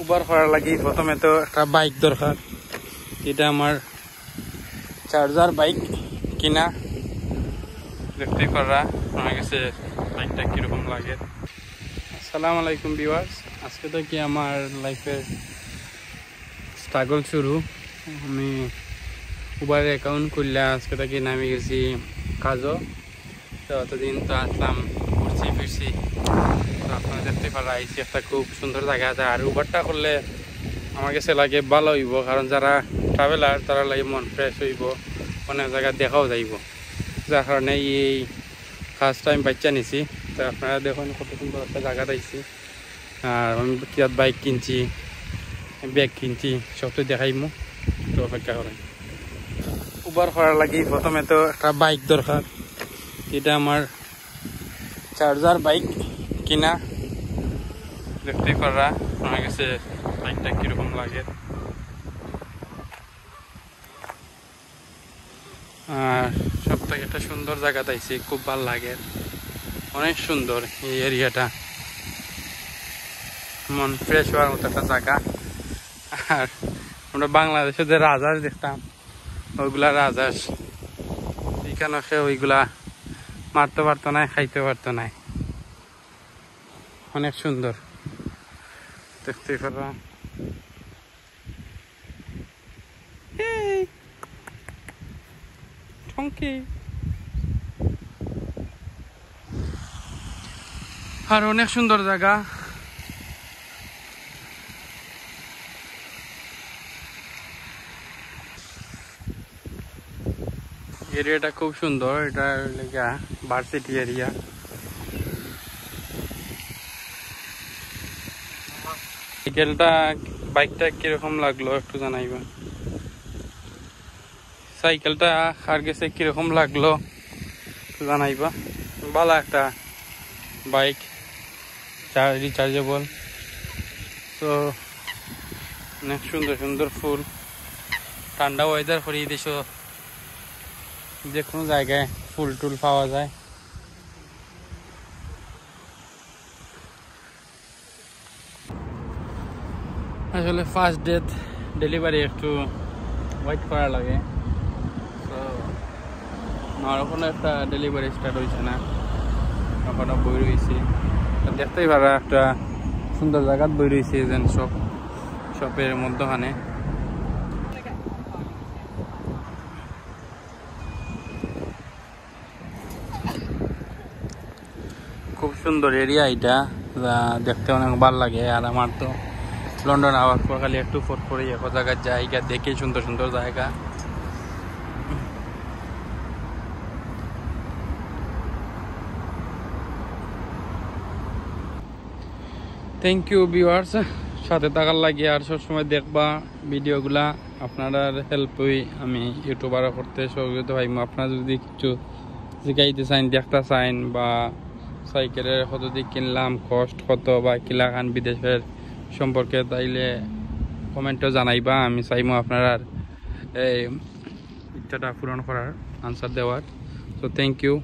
Uber করার লাগি প্রথমে তো একটা বাইক দরকার। এটা আমার চার্জার বাইক কিনা, দেখতে পারা আমার কাছে বাইকটা কিরকম লাগে। আসসালামু আলাইকুম ভিউয়ার্স, আজকে তো কি আমার লাইফের স্ট্রাগল শুরু। আমি উবার অ্যাকাউন্ট খুললে আজকে থেকে নামে গেছি কাজও। তো অতদিন তো আসলাম, ঘুরছি ফিরছি, তো আপনারা দেখতে পারা আইসি একটা খুব সুন্দর জায়গা আছে। আর উবারটা করলে আমার কাছে লাগে ভালো হইব, কারণ যারা ট্রাভেলার তারা লাগে মন ফ্রেশ হইব, অনেক জায়গা দেখাও যাইব। যার কারণে এই কাজটা আমি বাচ্চা নিছি। তো আপনারা দেখুন কত সুন্দর একটা জায়গা পাইছি। আর আমি কিয়াত বাইক কিনছি, ব্যাগ কিনছি, সব তো দেখাইমু, তো অপেক্ষা করেন। উবার করার লাগি প্রথমে তো একটা বাইক দরকার। এটা আমার চার্জার বাইক কিনা, দেখতে পারা আমার কাছে বাইকটা কিরকম লাগে। আর সব থেকে একটা সুন্দর জায়গা পাইছি, খুব ভালো লাগে, অনেক সুন্দর এই এরিয়াটা, মন ফ্রেশ হওয়ার মতো একটা জায়গা। আর আমরা বাংলাদেশে যে রাজহাঁস দেখতাম, ওইগুলা রাজহাঁস এখানে ওইগুলা মারতে পারতো না, খাইতে পারতো না। অনেক সুন্দর দেখতে পারা। আর অনেক সুন্দর জায়গা। এরিয়াটা খুব সুন্দর, এটা লেগা ভার্সিটি এরিয়া। সাইকেলটা বাইকটা কিরকম লাগলো একটু জানাইবা। সাইকেলটা আর গেছে কিরকম লাগলো একটু জানাইবা। ভালো একটা বাইক, রিচার্জেবল। তো অনেক সুন্দর সুন্দর ফুল, ঠান্ডা ওয়েদার করিয়ে দিস, যে কোনো জায়গায় ফুল টুল পাওয়া যায়। আসলে ফার্স্ট ডেট ডেলিভারি একটু ওয়েট করা লাগে, তো আমার কোনো একটা ডেলিভারি স্টার্ট হয়েছে না, এখনো বই রয়েছি। দেখতেই পারা একটা সুন্দর জায়গাত বই রয়েছে, যেন শপের মধ্যখানে। খুব সুন্দর এরিয়া এটা, দেখতে অনেক ভালো লাগে। আর আমার তো লন্ডন আওয়ার পর খালি একটু ফটফরি এক জায়গার জায়গা দেখে, সুন্দর সুন্দর জায়গা। থ্যাংক ইউ ভিউয়ার্স, সাথে থাকার লাগে। আর সবসময় দেখবা ভিডিওগুলা, আপনার হেল্পই আমি ইউটিউবার করতে সহযোগিতা পাইম। আপনারা যদি কিছু শিখাইতে চাইন, দেখতে চাইন, বা সাইকেলের কত দিক কিনলাম, কষ্ট কত, বা কিলাখান বিদেশের সম্পর্কে, তাইলে কমেন্টও জানাইবা। আমি চাইমো আপনার এই ইচ্ছাটা পূরণ করার, আনসার দেওয়ার। তো থ্যাংক ইউ।